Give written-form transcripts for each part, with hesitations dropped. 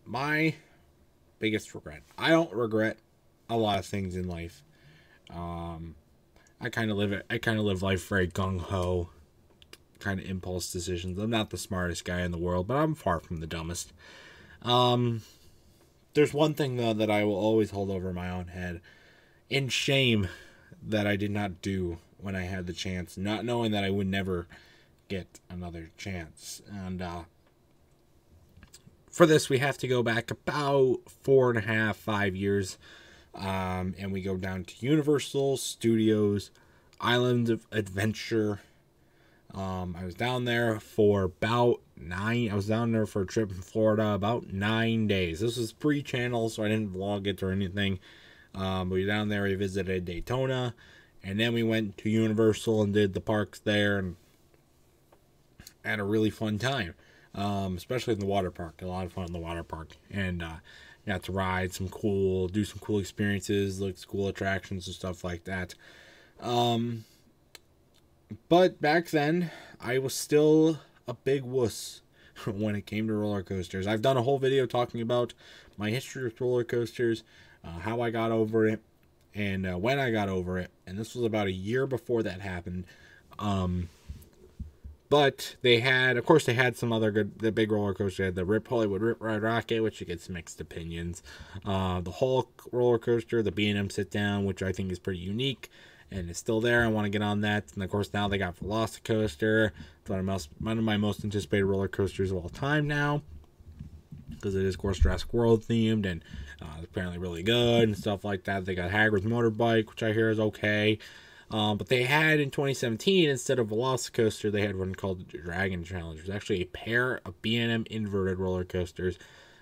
My biggest regret. I don't regret a lot of things in life. I kind of live life very gung ho, kind of impulse decisions. I'm not the smartest guy in the world, but I'm far from the dumbest. Um, there's one thing though that I will always hold over my own head in shame that I did not do when I had the chance, not knowing that I would never get another chance. And for this, we have to go back about 4.5, 5 years. And we go down to Universal Studios Islands of Adventure. I was down there for about I was down there for a trip in Florida about 9 days. This was pre-channel, so I didn't vlog it or anything. We were down there, we visited Daytona, and then we went to Universal and did the parks there and had a really fun time. Especially in the water park. A lot of fun in the water park. And got to ride do some cool experiences, look at cool attractions and stuff like that. But back then, I was still a big wuss when it came to roller coasters. I've done a whole video talking about my history with roller coasters, how I got over it, and when I got over it. And this was about a year before that happened. But they had, of course, they had some other the big roller coaster. They had the Hollywood Rip Ride Rocket, which gets mixed opinions. The Hulk roller coaster, the B&M Sit Down, which I think is pretty unique and is still there. I want to get on that. And of course, now they got Velocicoaster. It's one of my most anticipated roller coasters of all time now, because it is, of course, Jurassic World themed and it's apparently really good and stuff like that. They got Hagrid's Motorbike, which I hear is okay. But they had in 2017, instead of Velocicoaster, they had one called the Dragon Challenge. It was actually a pair of B&M inverted roller coasters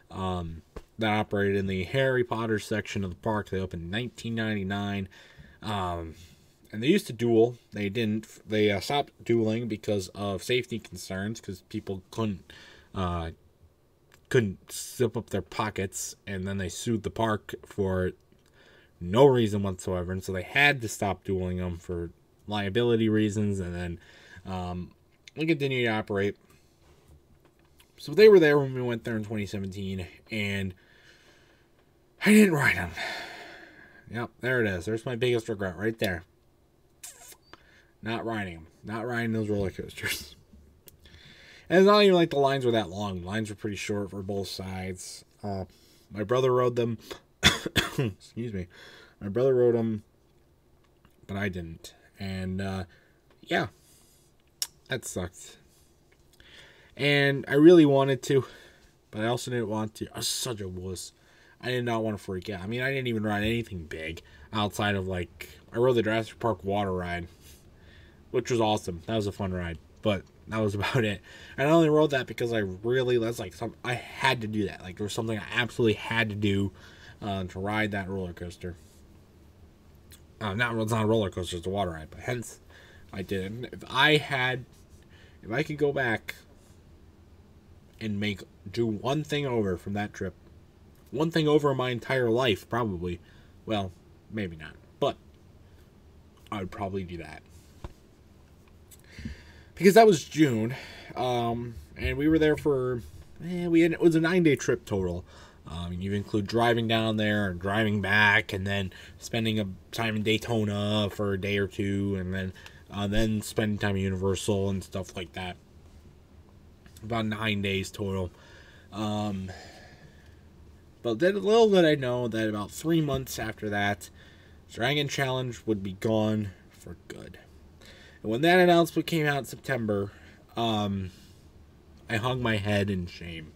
that operated in the Harry Potter section of the park. They opened in 1999. And they used to duel. They didn't. They stopped dueling because of safety concerns, because people couldn't zip up their pockets, and then they sued the park for no reason whatsoever, and so they had to stop dueling them for liability reasons, and then we continued to operate. So they were there when we went there in 2017, and I didn't ride them. Yep, there it is. There's my biggest regret right there. Not riding them. Not riding those roller coasters. And it's not even like the lines were that long. The lines were pretty short for both sides. My brother rode them. Excuse me. My brother rode them, but I didn't. And, yeah. That sucked. And I really wanted to, but I also didn't want to. I was such a wuss. I did not want to freak out. I mean, I didn't even ride anything big outside of, like, I rode the Jurassic Park water ride, which was awesome. That was a fun ride, but that was about it. And I only rode that because I had to do that. Like, there was something I absolutely had to do to ride that roller coaster. It's not a roller coaster, it's a water ride, but hence I did it. If I could go back and do one thing over from that trip, one thing over my entire life, probably. Well, maybe not, but I would probably do that. Because that was June, and we were there for, it was a 9-day trip total. You include driving down there and driving back, and then spending a time in Daytona for a day or two, and then spending time at Universal and stuff like that. About 9 days total. But then little did I know that about 3 months after that, Dragon Challenge would be gone for good. And when that announcement came out in September, I hung my head in shame.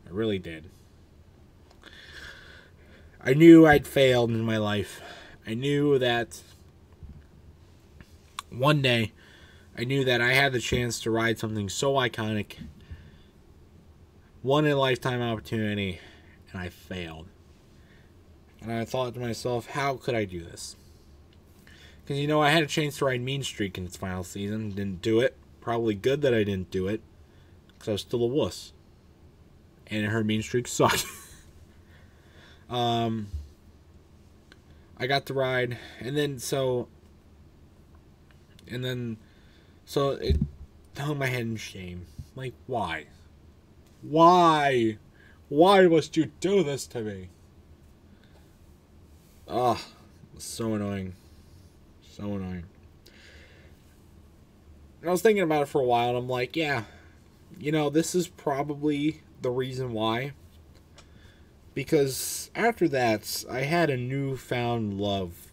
I really did. I knew I'd failed in my life. I knew that one day, I knew that I had the chance to ride something so iconic, one in a lifetime opportunity, and I failed. And I thought to myself, how could I do this? Because, I had a chance to ride Mean Streak in its final season. Didn't do it. Probably good that I didn't do it, because I was still a wuss. And I heard Mean Streak sucked. I got to ride, so it hung my head in shame. Like, why? Why? Why must you do this to me? Ah, so annoying. So annoying. And I was thinking about it for a while, and I'm like, yeah, this is probably the reason why. Because after that, I had a newfound love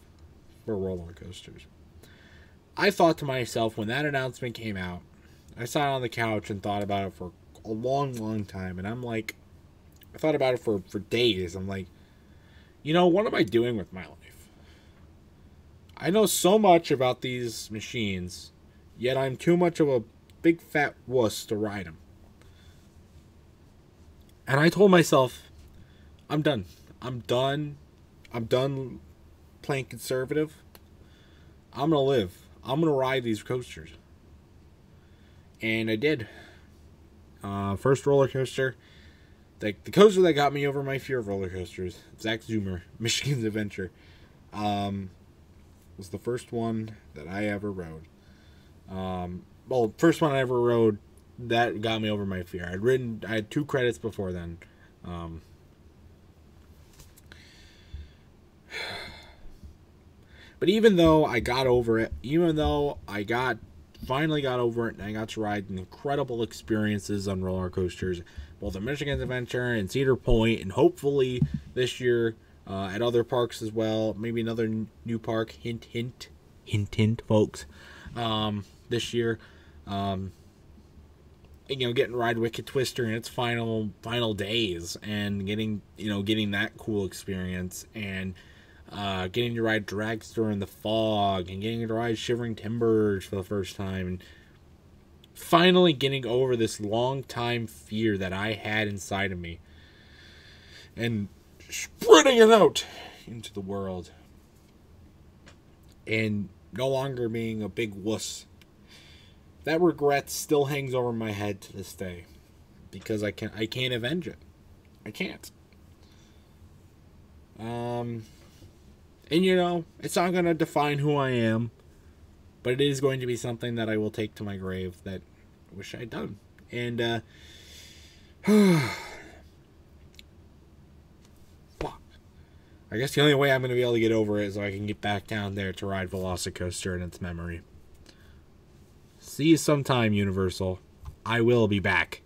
for roller coasters. I thought to myself when that announcement came out, I sat on the couch and thought about it for a long, long time. And I'm like, I thought about it for days. I'm like, what am I doing with my life? I know so much about these machines, yet I'm too much of a big fat wuss to ride them. And I told myself, I'm done. I'm done. I'm done playing conservative. I'm going to live. I'm going to ride these coasters. And I did. First roller coaster. The coaster that got me over my fear of roller coasters, Zach Zoomer, Michigan's Adventure, was the first one that I ever rode. First one I ever rode that got me over my fear. I had 2 credits before then. But even though I got over it, finally got over it, and I got to ride incredible experiences on roller coasters, both at Michigan's Adventure and Cedar Point, and hopefully this year at other parks as well. Maybe another new park. Hint, hint, hint, hint, folks. This year, getting to ride Wicked Twister in its final days, and getting that cool experience, and getting to ride Dragster in the Fog, and getting to ride Shivering Timbers for the first time, and finally getting over this long time fear that I had inside of me, and spreading it out into the world, and no longer being a big wuss. That regret still hangs over my head to this day, because I can't avenge it. I can't. And it's not going to define who I am, but it is going to be something that I will take to my grave that I wish I'd done. And, I guess the only way I'm going to be able to get over it is so I can get back down there to ride Velocicoaster in its memory. See you sometime, Universal. I will be back.